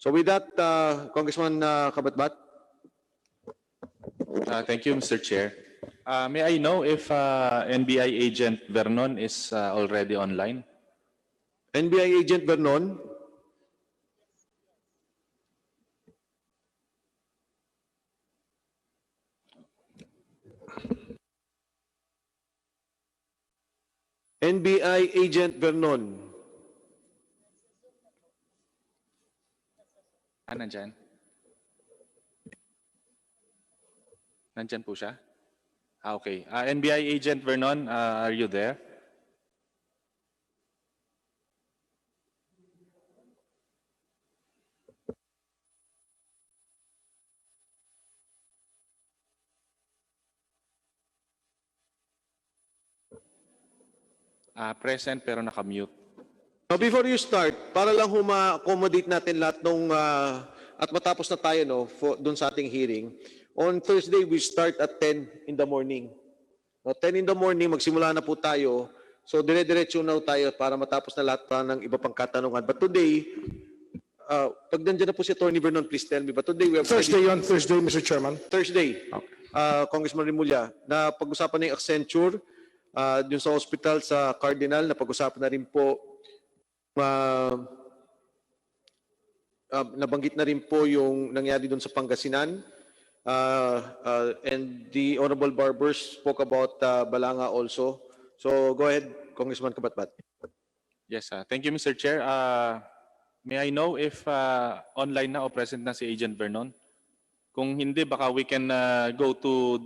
So with that, Congressman Cabatbat. Thank you, Mr. Chair. May I know if NBI agent Vernon is already online? NBI Agent Vernon. NBI Agent Vernon. Nandyan? Nandyan po siya? Okay. NBI Agent Vernon, are you there? Present pero naka-mute. Before you start, para lang huma-accommodate natin lahat nung at matapos na tayo doon sa ating hearing. On Thursday, we start at 10 in the morning. 10 in the morning, magsimula na po tayo. So dire-diretso na tayo para matapos na lahat pa ng iba pang katanungan. But today, pag nandiyan na po si Attorney Vernon, please tell me. But today, we have Thursday, Mr. Chairman. Thursday, Congressman Rimulya, na pag-usapan na yung Accenture, yung sa hospital sa Cardinal, na pag-usapan na rin po, nabanggit na rin po yung nangyari doon sa Pangasinan, and the Honorable Barbers spoke about Balanga also. So go ahead, Congressman Cabatbat. Yes, thank you, Mr. Chair. May I know if online na o present na si Agent Vernon? Kung hindi, baka we can go to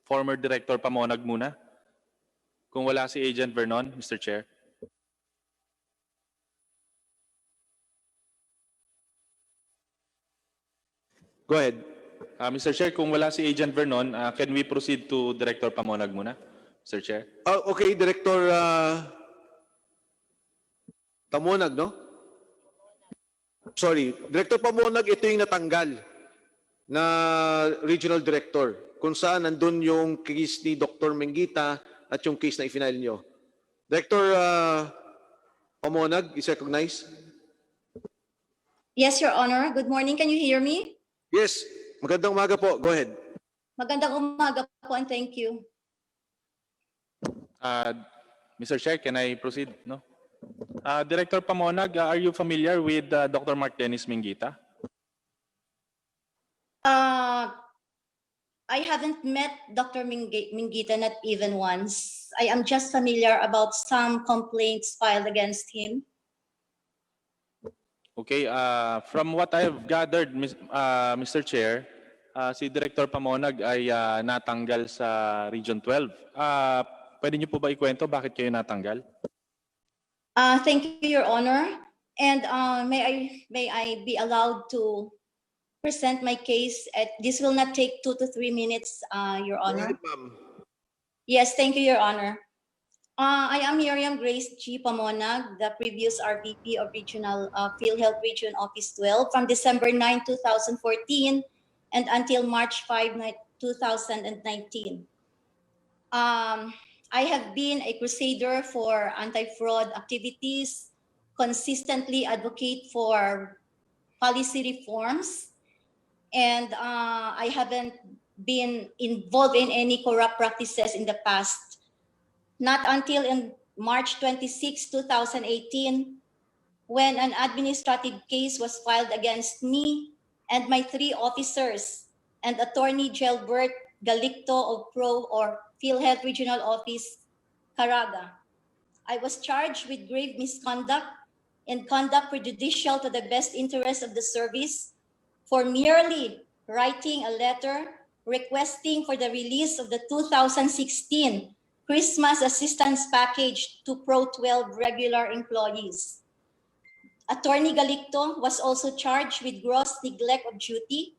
former Director Pamonag muna. Kung wala si Agent Vernon, Mr. Chair. Go ahead. Mr. Chair, kung wala si Agent Vernon, can we proceed to Director Pamonag muna, Mr. Chair? Okay, Director Pamonag, no? Sorry, Director Pamonag, ito yung natanggal na Regional Director, kung saan nandun yung case ni Dr. Menguita at yung case na i-final nyo. Director Pamonag, is recognized? Yes, Your Honor. Good morning. Can you hear me? Yes, magandang umaga po. Go ahead. Magandang umaga po and thank you. Mr. Chair, can I proceed? No? Director Pamonag, are you familiar with Dr. Mark Dennis Menguita? I haven't met Dr. Menguita not even once. I am just familiar about some complaints filed against him. Okay, from what I have gathered, Mr. Chair, si Director Pamonag ay natanggal sa Region 12. Pwede niyo po ba ikwento bakit kayo natanggal? Thank you, Your Honor. And may I be allowed to present my case? This will not take 2 to 3 minutes, Your Honor. Go ahead, ma'am. Yes, thank you, Your Honor. I am Miriam Grace G. Pamonag, the previous RVP of Regional Philhealth Region Office 12 from December 9, 2014 and until March 5, 2019. I have been a crusader for anti-fraud activities, consistently advocate for policy reforms, and I haven't been involved in any corrupt practices in the past. Not until in March 26, 2018, when an administrative case was filed against me and my 3 officers and Attorney Gelbert Galicto of Philhealth Regional Office, Caraga. I was charged with grave misconduct and conduct prejudicial to the best interest of the service for merely writing a letter requesting for the release of the 2016 Christmas assistance package to Pro 12 regular employees. Attorney Galicto was also charged with gross neglect of duty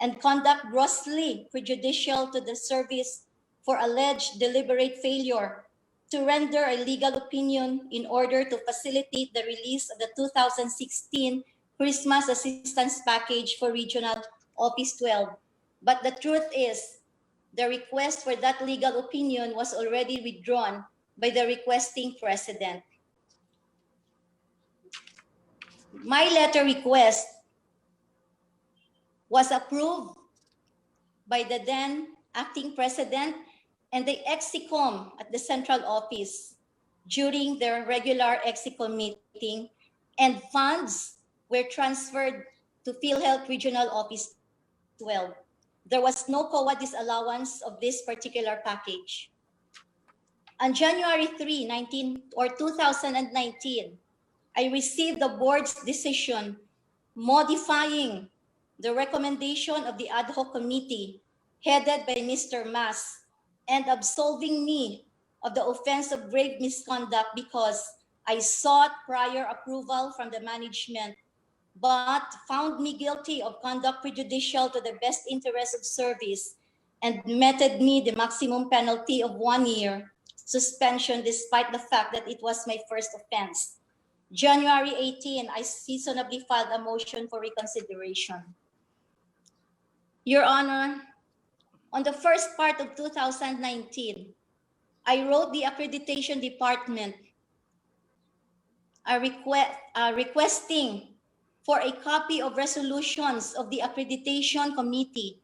and conduct grossly prejudicial to the service for alleged deliberate failure to render a legal opinion in order to facilitate the release of the 2016 Christmas assistance package for Regional Office 12. But the truth is, the request for that legal opinion was already withdrawn by the requesting president. My letter request was approved by the then acting president and the EXICOM at the central office during their regular EXICOM meeting, and funds were transferred to Philhealth Regional Office 12. There was no COA disallowance of this particular package. On January 3, 2019, I received the board's decision modifying the recommendation of the ad hoc committee headed by Mr. Mas and absolving me of the offense of grave misconduct because I sought prior approval from the management, but found me guilty of conduct prejudicial to the best interest of service and meted me the maximum penalty of 1 year suspension despite the fact that it was my first offense. January 18, I seasonably filed a motion for reconsideration. Your Honor, on the first part of 2019, I wrote the accreditation department requesting for a copy of resolutions of the accreditation committee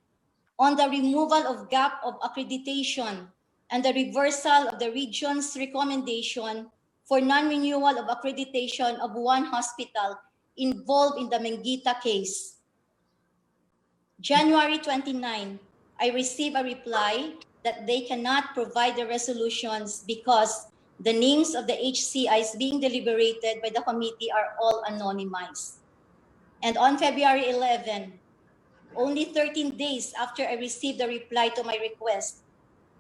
on the removal of gap of accreditation and the reversal of the region's recommendation for non-renewal of accreditation of one hospital involved in the Menguita case. January 29, I received a reply that they cannot provide the resolutions because the names of the HCIs being deliberated by the committee are all anonymized. And on February 11, only 13 days after I received the reply to my request,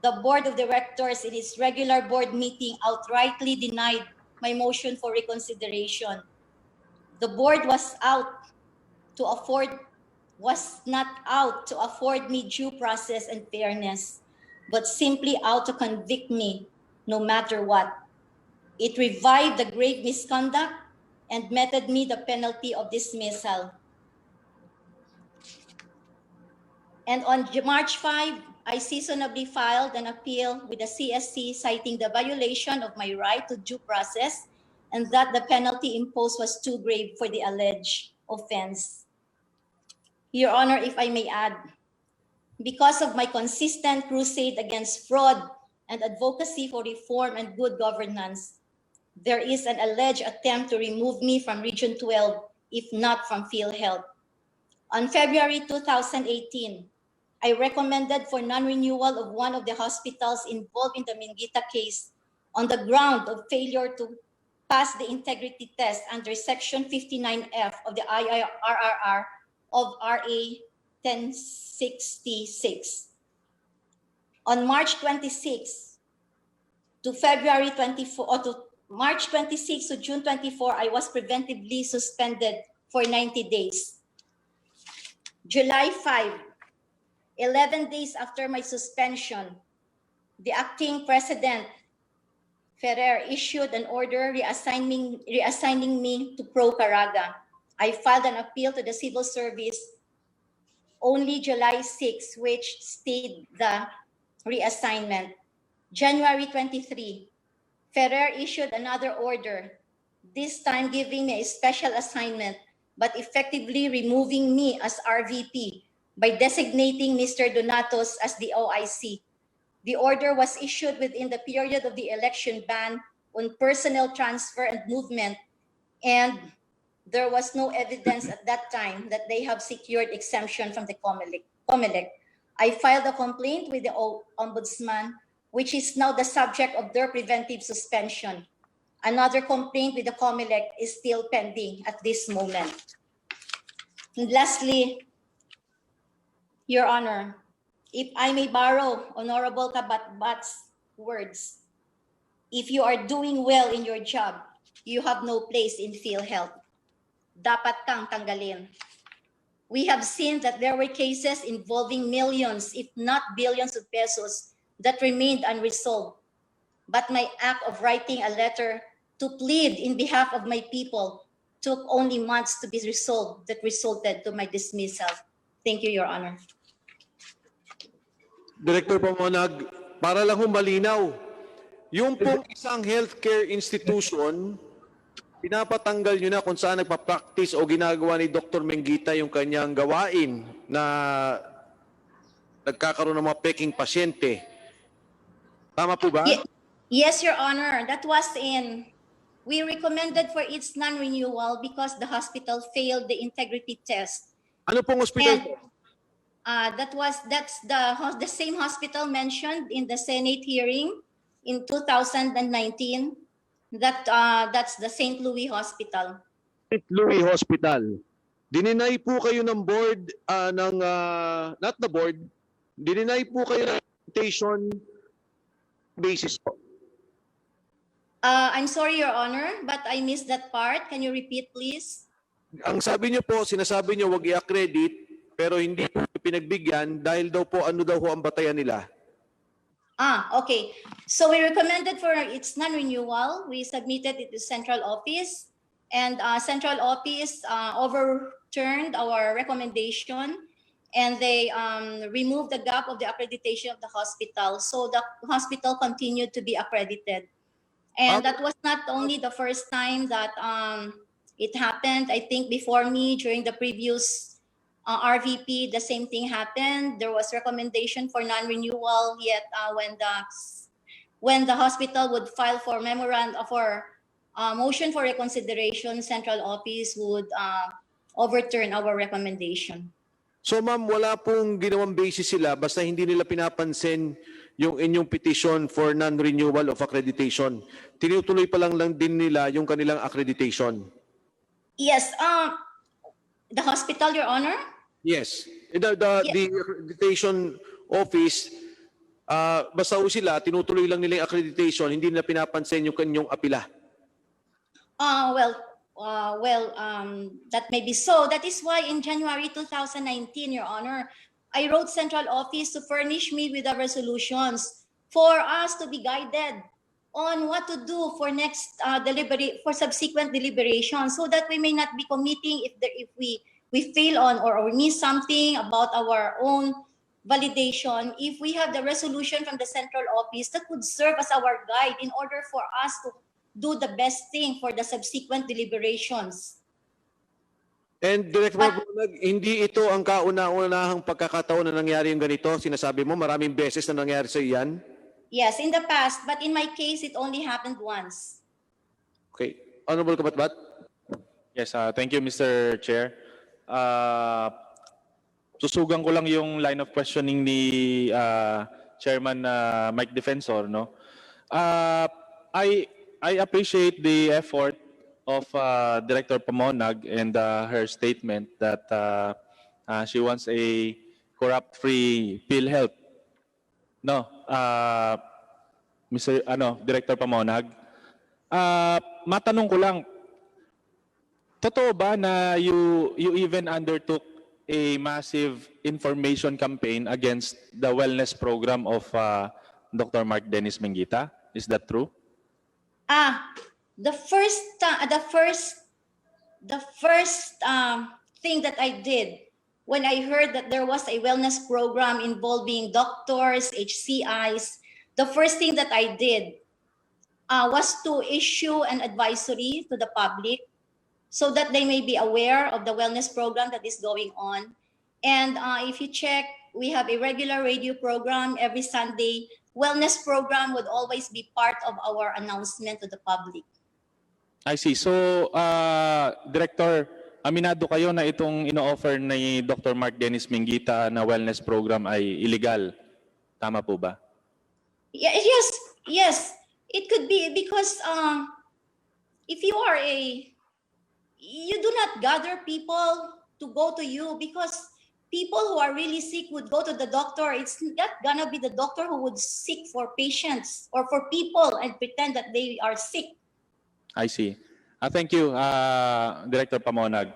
the board of directors in its regular board meeting outrightly denied my motion for reconsideration. The board was not out to afford me due process and fairness, but simply out to convict me no matter what. It revived the grave misconduct and meted me the penalty of dismissal. And on March 5, I seasonably filed an appeal with the CSC citing the violation of my right to due process and that the penalty imposed was too grave for the alleged offense. Your Honor, if I may add, because of my consistent crusade against fraud and advocacy for reform and good governance, there is an alleged attempt to remove me from Region 12, if not from Philhealth. On February 2018, I recommended for non-renewal of one of the hospitals involved in the Menguita case on the ground of failure to pass the integrity test under Section 59F of the IRRR of RA 1066. On March 26 to February 24, or to March 26 to June 24, I was preventively suspended for 90 days. July 5, 11 days after my suspension, the acting president, Ferrer, issued an order reassigning me to Pro Caraga. I filed an appeal to the civil service only July 6, which stayed the reassignment. January 23, Ferrer issued another order, this time giving me a special assignment, but effectively removing me as RVP by designating Mr. Donatos as the OIC. The order was issued within the period of the election ban on personnel transfer and movement, and there was no evidence at that time that they have secured exemption from the COMELEC. I filed a complaint with the Ombudsman, which is now the subject of their preventive suspension. Another complaint with the COMELEC is still pending at this moment. And lastly, Your Honor, if I may borrow Honorable CABATBAT's words, if you are doing well in your job, you have no place in Philhealth. Dapat kang tanggalin. We have seen that there were cases involving millions, if not billions of pesos that remained unresolved. But my act of writing a letter to plead in behalf of my people took only months to be resolved that resulted to my dismissal. Thank you, Your Honor. Director Pamonag, para lang malinaw, yung pong isang healthcare institution pinapatanggal nyo na kung saan nagpa-practice o ginagawa ni Dr. Menguita yung kanyang gawain na nagkakaroon ng mga peking pasyente. Tama po ba? Yes, Your Honor. That was we recommended for its non-renewal because the hospital failed the integrity test. Ano pong hospital? And that's the same hospital mentioned in the Senate hearing in 2019. That's the St. Louis Hospital. St. Louis Hospital. Dininay po kayo ng board not the board, dininay po kayo ng invitation basis po. I'm sorry, Your Honor, but I missed that part. Can you repeat, please? Ang sabi niyo po, sinasabi niyo wag i-accredit, pero hindi po pinagbigyan dahil daw po ano daw ho ang batayan nila. Okay. So we recommended for its non-renewal. We submitted it to central office, and central office overturned our recommendation, and they removed the gap of the accreditation of the hospital. So the hospital continued to be accredited. And that was not only the first time that it happened. I think before me, during the previous RVP, the same thing happened. There was recommendation for non-renewal, yet when the hospital would file for memorandum for motion for reconsideration, central office would overturn our recommendation. So ma'am, wala pong ginawang basis sila basta hindi nila pinapansin yung inyong petition for non-renewal of accreditation. Tinutuloy pa lang din nila yung kanilang accreditation. Yes, the hospital, Your Honor? Yes. The accreditation office, basta ho sila, tinutuloy lang nila yung accreditation, hindi nila pinapansin yung kanyang apila. That may be so. That is why in January 2019, Your Honor, I wrote central office to furnish me with the resolutions for us to be guided on what to do for next subsequent deliberation, so that we may not be committing if we fail on or we miss something about our own validation. If we have the resolution from the central office that would serve as our guide in order for us to do the best thing for the subsequent deliberations. And Director Pamonag, hindi ito ang kauna-unahang pagkakataon na nangyari yung ganito. Sinasabi mo, maraming beses na nangyari sa iyan. Yes, in the past, but in my case, it only happened once. Okay. Honorable Kabatbat? Yes, thank you, Mr. Chair. Susugan ko lang yung line of questioning ni Chairman Mike Defensor, no? I appreciate the effort of Director Pamonag and her statement that she wants a corrupt-free Philhealth. No, Mr. Director Pamonag, matanong ko lang, totoo ba na you even undertook a massive information campaign against the wellness program of Dr. Mark Dennis Menguita? Is that true? The first thing that I did when I heard that there was a wellness program involving doctors, HCIs, the first thing that I did was to issue an advisory to the public so that they may be aware of the wellness program that is going on. And if you check, we have a regular radio program every Sunday. Wellness program would always be part of our announcement to the public. I see. So, Director, aminado kayo na itong ino-offer ni Dr. Mark Dennis Menguita na wellness program ay illegal. Tama po ba? Yes. It could be because if you do not gather people to go to you, because people who are really sick would go to the doctor. It's not gonna be the doctor who would seek for patients or for people and pretend that they are sick. I see. Thank you, Director Pamonag.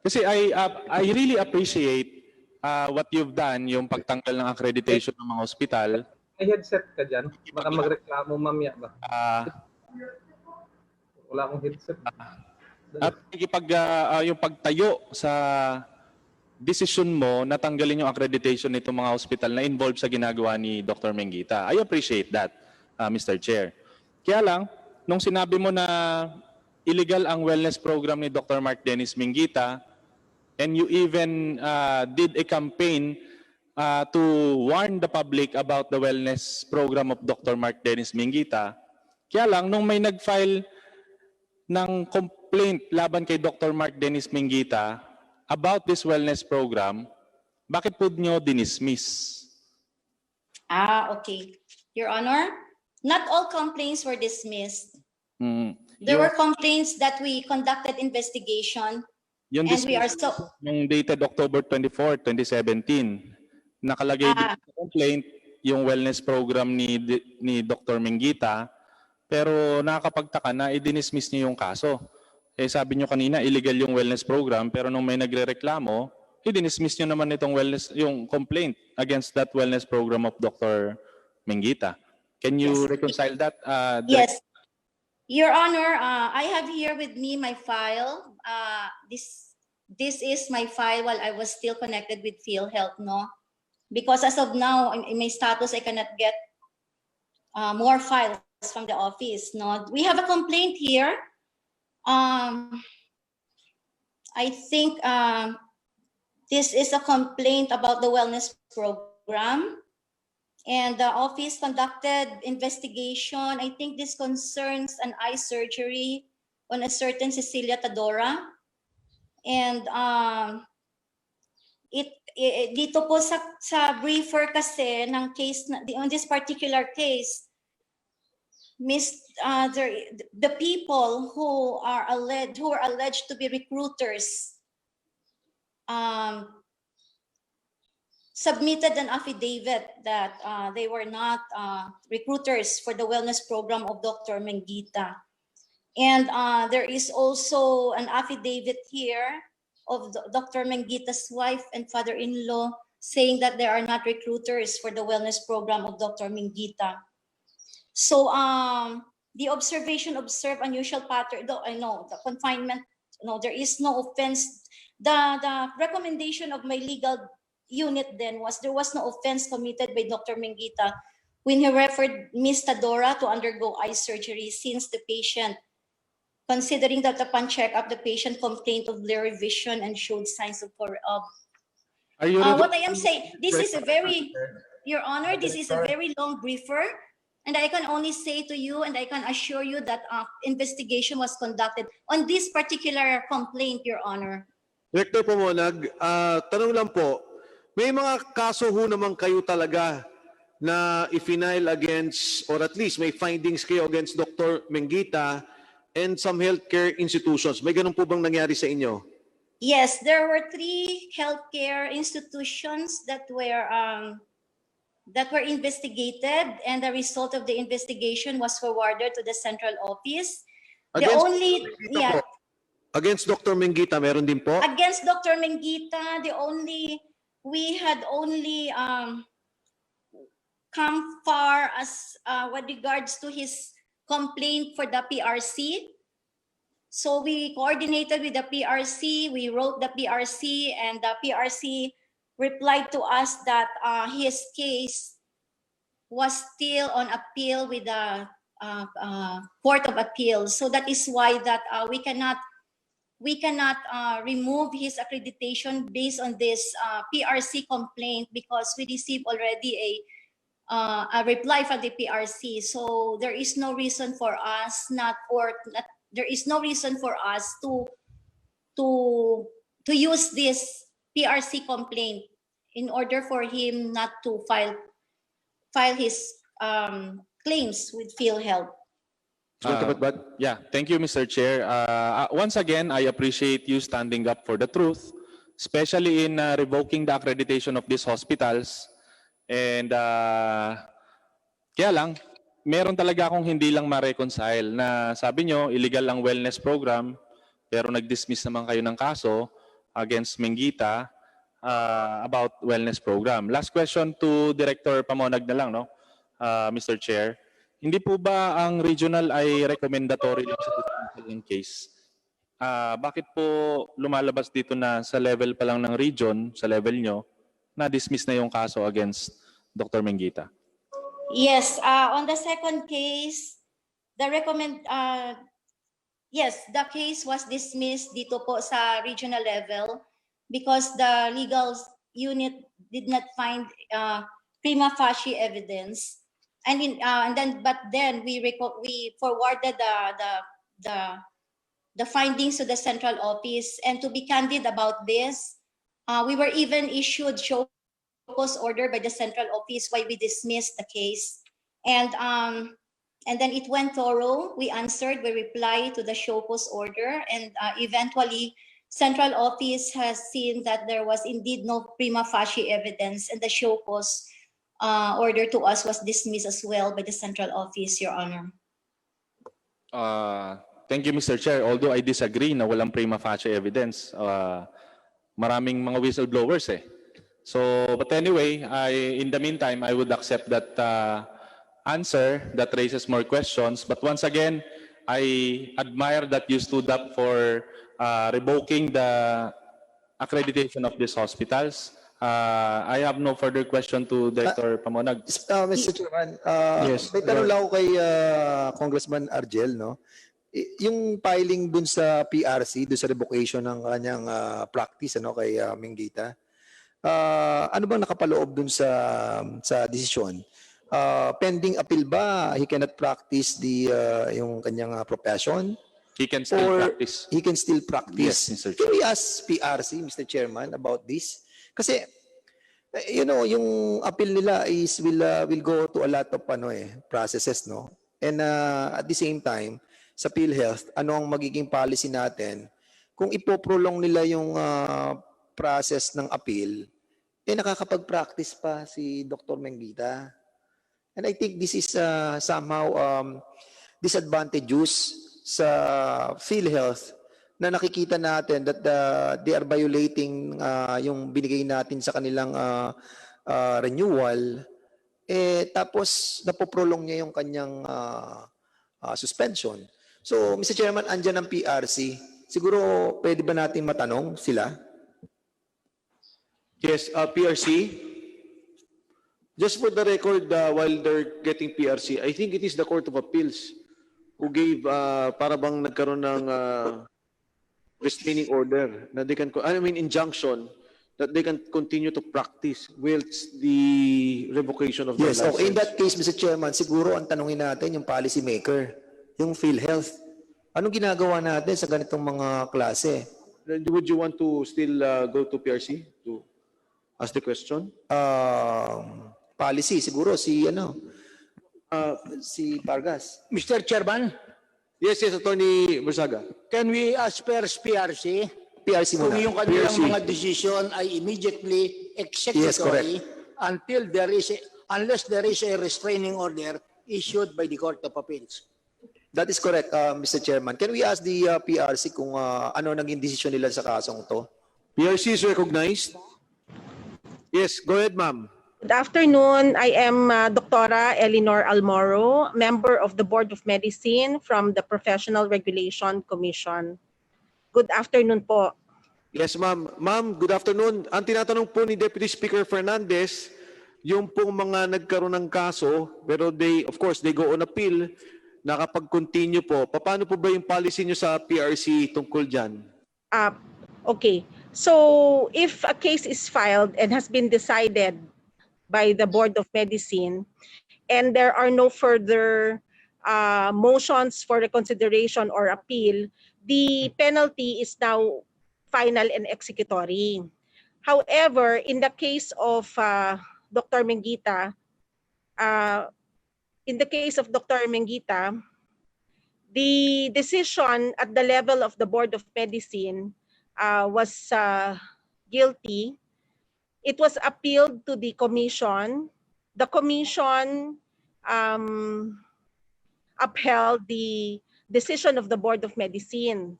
Kasi I really appreciate what you've done, yung pagtanggal ng accreditation ng mga ospital. May headset ka dyan? Baka magreklamo mamaya ba? Wala akong headset. At yung pagtayo sa decision mo na tanggalin yung accreditation nitong mga ospital na involved sa ginagawa ni Dr. Menguita. I appreciate that, Mr. Chair. Kaya lang, nung sinabi mo na illegal ang wellness program ni Dr. Mark Dennis Menguita, and you even did a campaign to warn the public about the wellness program of Dr. Mark Dennis Menguita. Kaya lang, nung may nag-file ng complaint laban kay Dr. Mark Dennis Menguita about this wellness program, bakit po nyo dinismiss? Okay. Your Honor, not all complaints were dismissed. Mm, There were complaints that we conducted investigation, yung and we are dismissal so... yung dated October 24, 2017, nakalagay dito sa complaint yung wellness program ni Dr. Menguita, pero nakakapagtaka na i-dismiss niyo yung kaso. Eh sabi niyo kanina illegal yung wellness program, pero nung may nagrereklamo, i-dismiss niyo naman itong yung complaint against that wellness program of Dr. Menguita. Can you reconcile that? Yes. Your Honor, I have here with me my file. This is my file while I was still connected with Philhealth, no? Because as of now, in my status, I cannot get more files from the office, no? We have a complaint here. I think this is a complaint about the wellness program. And the office conducted investigation. I think this concerns an eye surgery on a certain Cecilia Tadora. And dito po sa briefer kasi ng case, on this particular case, the people who are alleged to be recruiters submitted an affidavit that they were not recruiters for the wellness program of Dr. Menguita. And there is also an affidavit here of Dr. Menguita's wife and father-in-law saying that they are not recruiters for the wellness program of Dr. Menguita. So the observation observed unusual pattern, though I know the confinement, no, there is no offense. The recommendation of my legal unit then was there was no offense committed by Dr. Menguita when he referred Ms. Tadora to undergo eye surgery, since the patient, considering that upon check-up, the patient complained of blurry vision and showed signs of what I am saying, this is a very, Your Honor, this is a very long briefer, and I can only say to you, and I can assure you that investigation was conducted on this particular complaint, Your Honor. Director Pamonag, tanong lang po, may mga kaso ho naman kayo talaga na i-file against, or at least may findings kayo against Dr. Menguita and some healthcare institutions. May ganun po bang nangyari sa inyo? Yes, there were 3 healthcare institutions that were investigated, and the result of the investigation was forwarded to the central office. Against Dr. Menguita, meron din po? Against Dr. Menguita, we had only come far as with regards to his complaint for the PRC. So we coordinated with the PRC, we wrote the PRC, and the PRC replied to us that his case was still on appeal with the Court of Appeal. So that is why that we cannot remove his accreditation based on this PRC complaint, because we received already a reply from the PRC. So there is no reason for us to use this PRC complaint in order for him not to file his claims with Philhealth. Yeah, thank you, Mr. Chair. Once again, I appreciate you standing up for the truth, especially in revoking the accreditation of these hospitals. And kaya lang, meron talaga akong hindi lang ma-reconcile na sabi nyo, illegal ang wellness program, pero nag-dismiss naman kayo ng kaso against Menguita about wellness program. Last question to Director Pamonag na lang, no, Mr. Chair. Hindi po ba ang regional ay recommendatory lang sa dismissal case? Bakit po lumalabas dito na sa level pa lang ng region, sa level nyo, na-dismiss na yung kaso against Dr. Menguita? Yes, on the second case, Yes, the case was dismissed dito po sa regional level because the legal unit did not find prima facie evidence. But then we forwarded the findings to the central office. And to be candid about this, we were even issued show cause order by the central office why we dismissed the case. And then it went thorough. We answered, we replied to the show cause order, and eventually central office has seen that there was indeed no prima facie evidence, and the show cause order to us was dismissed as well by the central office, Your Honor. Thank you, Mr. Chair. Although I disagree na walang prima facie evidence, maraming mga whistleblowers eh. So, but anyway, in the meantime, I would accept that answer that raises more questions. But once again, I admire that you stood up for revoking the accreditation of these hospitals. I have no further question to Director Pamonag. Mr. Chairman, Yes, may tanong lang ako kay Congressman Argel, no? Yung filing dun sa PRC, dun sa revocation ng kanyang practice, ano, kay Menguita, ano bang nakapaloob dun sa desisyon? Pending appeal ba, he cannot practice yung kanyang profession? He can still Or practice. he can still practice? Yes, Mr. Can Chair. we ask PRC, Mr. Chairman, about this? Kasi, you know, yung appeal nila will go to a lot of processes, no? And at the same time, sa PhilHealth, ano ang magiging policy natin kung ipoprolong nila yung process ng appeal, nakakapag-practice pa si Dr. Menguita. And I think this is somehow disadvantageous sa PhilHealth na nakikita natin that they are violating yung binigay natin sa kanilang renewal, tapos napoprolong niya yung kanyang suspension. So, Mr. Chairman, andyan ang PRC. Siguro pwede ba natin matanong sila? Yes, PRC. Just for the record, while they're getting PRC, I think it is the Court of Appeals who gave, para bang nagkaroon ng restraining order, na they can, injunction, that they can continue to practice whilst the revocation of their Yes, okay. In license. that case, Mr. Chairman, siguro ang tanungin natin yung policy maker, yung PhilHealth. Anong ginagawa natin sa ganitong mga klase? Then would you want to still go to PRC to ask the question? Policy, siguro si Vargas. Mr. Chairman, Yes, Attorney Bersaga. can we ask first PRC PRC kung muna. yung kanilang PRC. mga decision ay immediately executory until unless there is a restraining order issued by the Court of Appeals? That is correct, Mr. Chairman. Can we ask the PRC kung ano naging desisyon nila sa kasong to? PRC is recognized. Yes, go ahead, ma'am. Good afternoon. I am Dr. Eleanor Almoro, member of the Board of Medicine from the Professional Regulation Commission. Good afternoon po. Yes, ma'am. Ma'am, good afternoon. Ang tinatanong po ni Deputy Speaker Fernandez, yung pong mga nagkaroon ng kaso, pero of course, they go on appeal, nakapag-continue po. Paano po ba yung policy nyo sa PRC tungkol dyan? Okay. So, if a case is filed and has been decided by the Board of Medicine and there are no further motions for reconsideration or appeal, the penalty is now final and executory. However, in the case of Dr. Menguita, the decision at the level of the Board of Medicine was guilty. It was appealed to the commission. The commission upheld the decision of the Board of Medicine.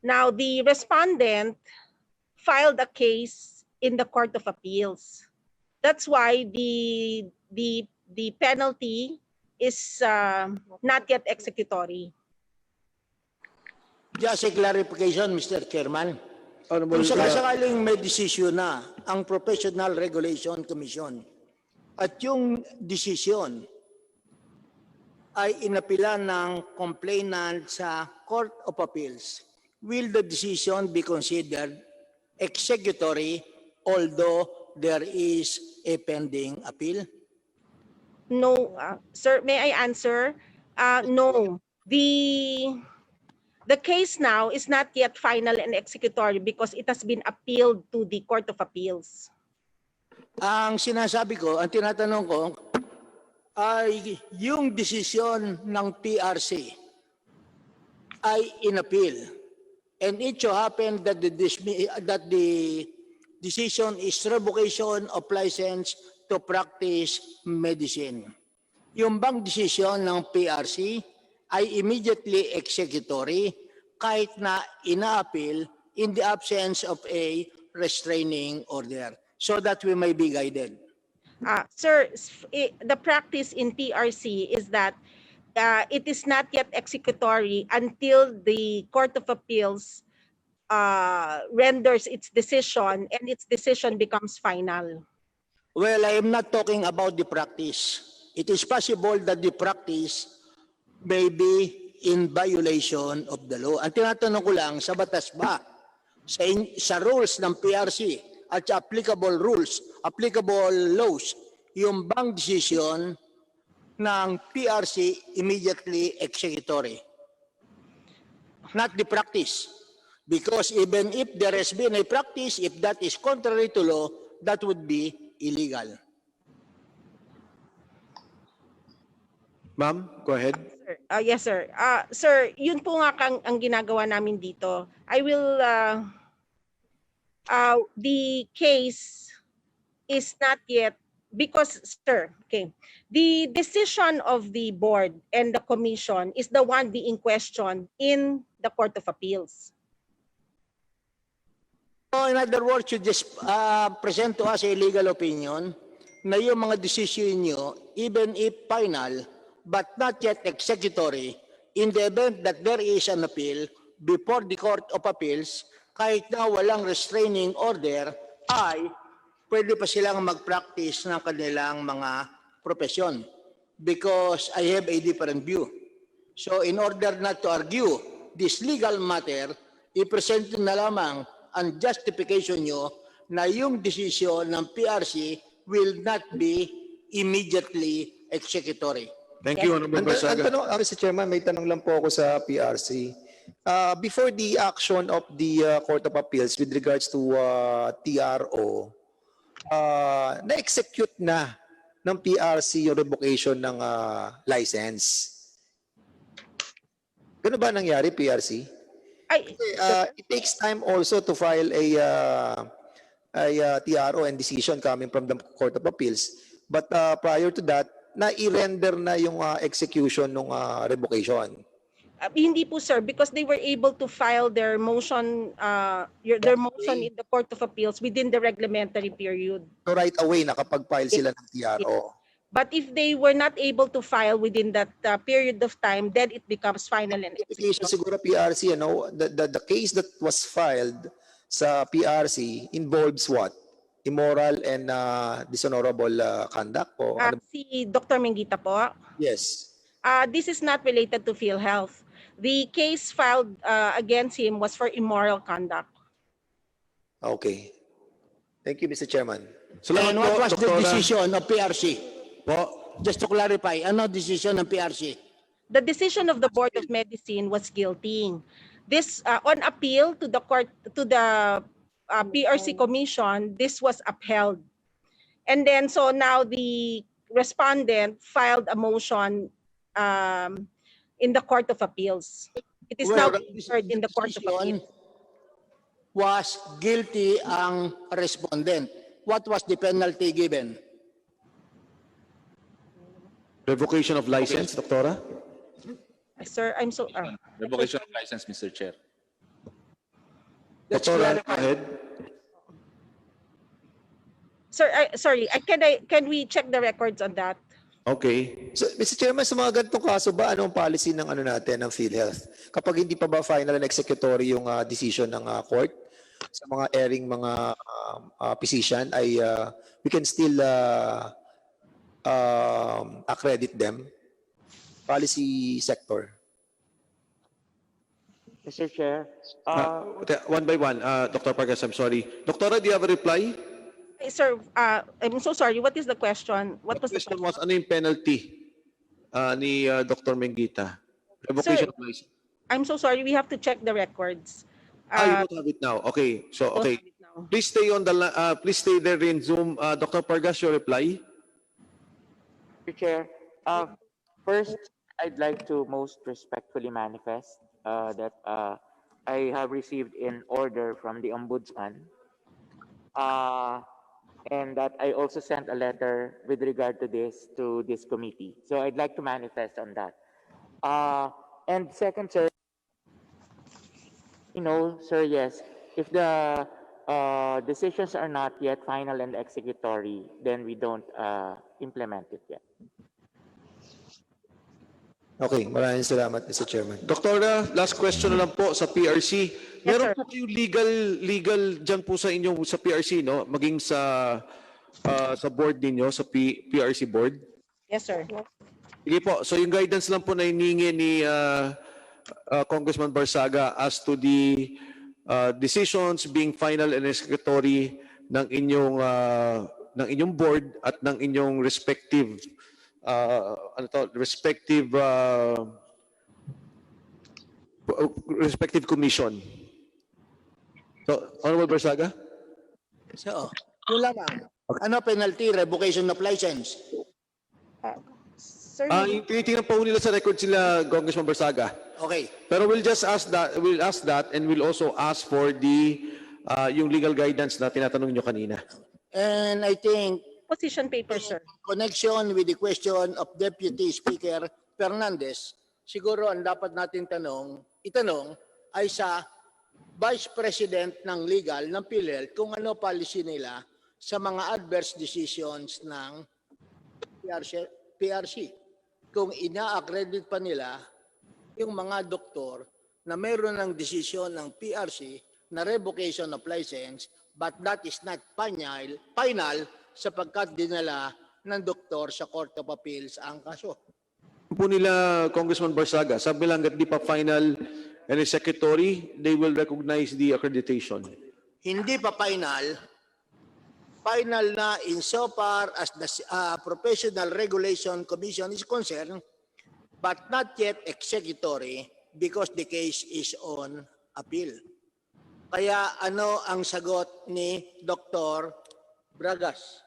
Now, the respondent filed a case in the Court of Appeals. That's why the penalty is not yet executory. Just a clarification, Mr. Chairman. Honorable, Kung sakasakaling may desisyon na ang Professional Regulation Commission at yung desisyon ay inapilan ng complainant sa Court of Appeals, will the decision be considered executory although there is a pending appeal? No, sir, may I answer? No. The case now is not yet final and executory because it has been appealed to the Court of Appeals. Ang sinasabi ko, ang tinatanong ko, ay yung desisyon ng PRC ay inappeal. And it so happened that the decision is revocation of license to practice medicine. Yung bang desisyon ng PRC ay immediately executory kahit na ina-appeal in the absence of a restraining order so that we may be guided. Sir, the practice in PRC is that it is not yet executory until the Court of Appeals renders its decision and its decision becomes final. Well, I am not talking about the practice. It is possible that the practice may be in violation of the law. Ang tinatanong ko lang, sa batas ba, sa rules ng PRC at sa applicable rules, applicable laws, yung bang decision ng PRC immediately executory? Not the practice. Because even if there has been a practice, if that is contrary to law, that would be illegal. Ma'am, go ahead. Yes, sir. Sir, yun po nga ang ginagawa namin dito. I will, the case is not yet, because, sir, okay, the decision of the board and the commission is the one being questioned in the Court of Appeals. So in other words, you just present to us a legal opinion na yung mga decision nyo, even if final, but not yet executory, in the event that there is an appeal before the Court of Appeals, kahit na walang restraining order, ay pwede pa silang mag-practice ng kanilang mga profesyon. Because I have a different view. So in order not to argue this legal matter, i-present na lamang ang justification nyo na yung decision ng PRC will not be immediately executory. Thank you, Honorable Barsaga. Mr. Chairman, may tanong lang po ako sa PRC. Before the action of the Court of Appeals with regards to TRO, na-execute na ng PRC yung revocation ng license. Gano'n ba nangyari, PRC? It takes time also to file a TRO and decision coming from the Court of Appeals. But prior to that, na-i-render na yung execution ng revocation. Hindi po, sir, because they were able to file their motion in the Court of Appeals within the reglementary period. So right away, nakapag-file sila ng TRO. But if they were not able to file within that period of time, then it becomes final and execution. Siguro PRC, the case that was filed sa PRC involves what? Immoral and dishonorable conduct? O, Si Dr. Menguita po. Yes. This is not related to Philhealth. The case filed against him was for immoral conduct. Okay. Thank you, Mr. Chairman. And what was the decision of PRC? Just to clarify, ano decision ng PRC? The decision of the Board of Medicine was guilty. This on appeal to the court, to the PRC Commission, this was upheld. And then so now the respondent filed a motion in the Court of Appeals. It is now heard in the Court of Appeals. Was guilty ang respondent. What was the penalty given? Revocation of license, Doctora? Sir, I'm so... Revocation of license, Mr. Chair. Doctora, go ahead. Sir, sorry, can we check the records on that? Okay. So, Mr. Chairman, sa mga ganitong kaso ba, anong policy ng ng Philhealth? Kapag hindi pa ba final and executory yung decision ng court sa mga erring mga physician, ay we can still accredit them? policy sector. Mr. Chair, One by one, Dr. Pargas, I'm sorry. Doctora, do you have a reply? Sir, I'm so sorry. What is the question? What The was the question question? was, ano yung penalty ni Dr. Menguita? Revocation Sir, of license. I'm so sorry. We have to check the records. You don't have it now. Okay, so Don't okay. have it now. Please stay on the please stay there in Zoom. Dr. Pargas, your reply. Mr. Chair, first, I'd like to most respectfully manifest that I have received an order from the Ombudsman, and that I also sent a letter with regard to this committee. So I'd like to manifest on that. And second, sir, sir, yes, if the decisions are not yet final and executory, then we don't implement it yet. Okay, maraming salamat, Mr. Chairman. Doktora, last question na lang po sa PRC. Meron sir. po kayong legal dyan po sa inyo sa PRC, no? Maging sa board ninyo, sa PRC board. Yes, sir. Sige po, so yung guidance lang po na hiningi ni Congressman Barsaga as to the decisions being final and executory ng inyong board at ng inyong respective respective commission. So, Honorable Barsaga? So, yun lamang. Ano penalty? Revocation of license. Sir, Yung tinitingnan po nila sa record sila, Congressman Barsaga. Okay. Pero we'll ask that and we'll also ask for yung legal guidance na tinatanong nyo kanina. And I think position paper, sir. connection with the question of Deputy Speaker Fernandez, siguro ang dapat natin itanong ay sa Vice President ng Legal ng Philhealth kung ano policy nila sa mga adverse decisions ng PRC. Kung ina-accredit pa nila yung mga doktor na mayroon ng desisyon ng PRC na revocation of license but that is not final sapagkat dinala ng doktor sa Court of Appeals ang kaso. Po nila, Congressman Barsaga, sabi lang that di pa final and executory, they will recognize the accreditation. Hindi pa final na insofar as the Professional Regulation Commission is concerned, but not yet executory because the case is on appeal. Kaya ano ang sagot ni Dr. Vargas?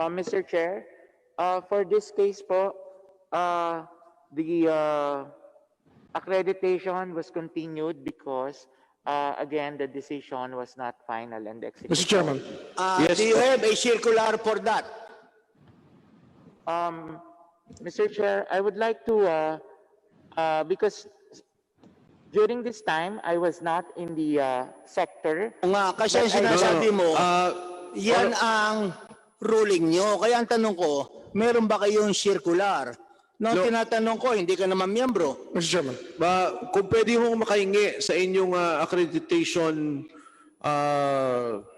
Mr. Chair, for this case po, the accreditation was continued because, again, the decision was not final and executed. Mr. Chairman. Yes, Do you have a circular for that? Mr. Chair, I would like to, because during this time, I was not in the sector. Kasi ang sinasabi mo, yan ang ruling nyo. Kaya ang tanong ko, meron ba kayong circular? No, tinatanong ko, hindi ka naman miyembro. Mr. Chairman. Kung pwede hong makahingi sa inyong accreditation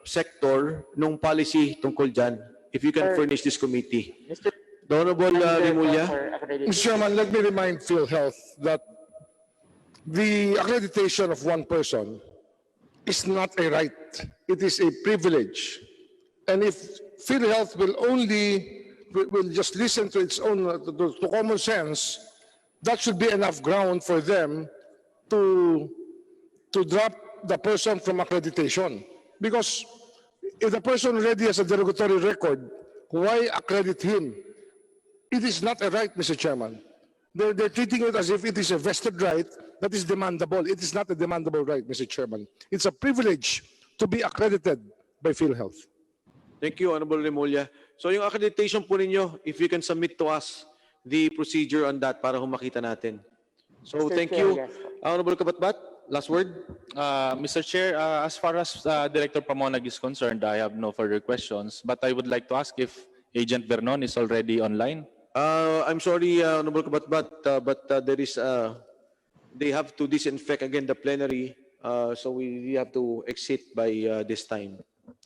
sector nung policy tungkol dyan, if you can furnish this committee. The Honorable Rimulya. Mr. Chairman, let me remind PhilHealth that the accreditation of one person is not a right. It is a privilege. And if PhilHealth will just listen to its own, to common sense, that should be enough ground for them to drop the person from accreditation. Because if the person already has a derogatory record, why accredit him? It is not a right, Mr. Chairman. They're treating it as if it is a vested right that is demandable. It is not a demandable right, Mr. Chairman. It's a privilege to be accredited by PhilHealth. Thank you, Honorable Rimulya. So yung accreditation po ninyo, if you can submit to us the procedure on that para makita natin. So Mr. thank Chair, you. yes. Honorable Kabatbat, last word. Mr. Chair, as far as Director Pamonag is concerned, I have no further questions. But I would like to ask if Agent Vernon is already online. I'm sorry, Honorable Kabatbat, but there is, they have to disinfect again the plenary, so we have to exit by this time.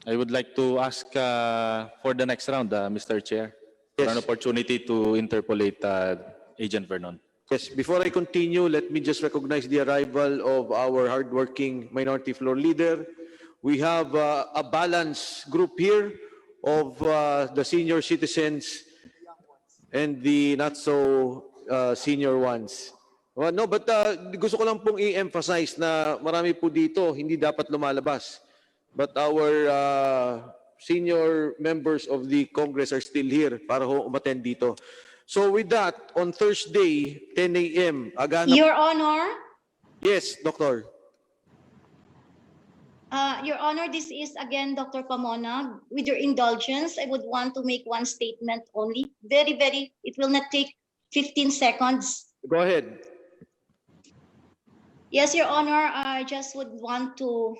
I would like to ask for the next round, Mr. Chair. for an Yes. opportunity to interpolate Agent Vernon. Yes, before I continue, let me just recognize the arrival of our hardworking minority floor leader. We have a balanced group here of the senior citizens and the not so senior ones. Well, no, but gusto ko lang pong i-emphasize na marami po dito hindi dapat lumalabas. But our senior members of the Congress are still here para ho umattend dito. So with that, on Thursday, 10 a.m., Your Honor, Yes, Doctor. Your Honor, this is again Dr. Pamonag. With your indulgence, I would want to make one statement only. It will not take 15 seconds. Go ahead. Yes, Your Honor, I just would want to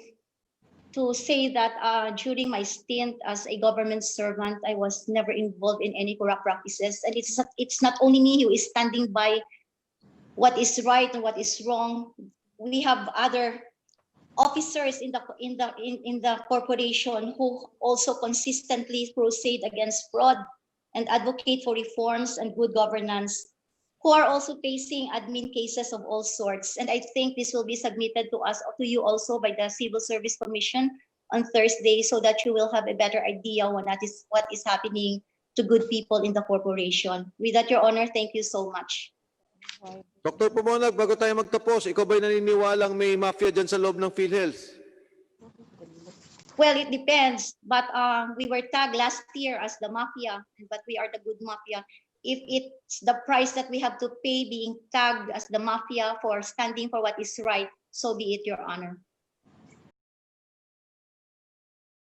say that during my stint as a government servant, I was never involved in any corrupt practices. And it's not only me who is standing by what is right and what is wrong. We have other officers in the corporation who also consistently crusade against fraud and advocate for reforms and good governance, who are also facing admin cases of all sorts. And I think this will be submitted to you also by the Civil Service Commission on Thursday, so that you will have a better idea on what is happening to good people in the corporation. With that, Your Honor, thank you so much. Dr. Pamonag, bago tayo magtapos, ikaw ba'y naniniwalang may mafia dyan sa loob ng PhilHealth? Well, it depends. But we were tagged last year as the mafia, but we are the good mafia. If it's the price that we have to pay being tagged as the mafia for standing for what is right, so be it, Your Honor.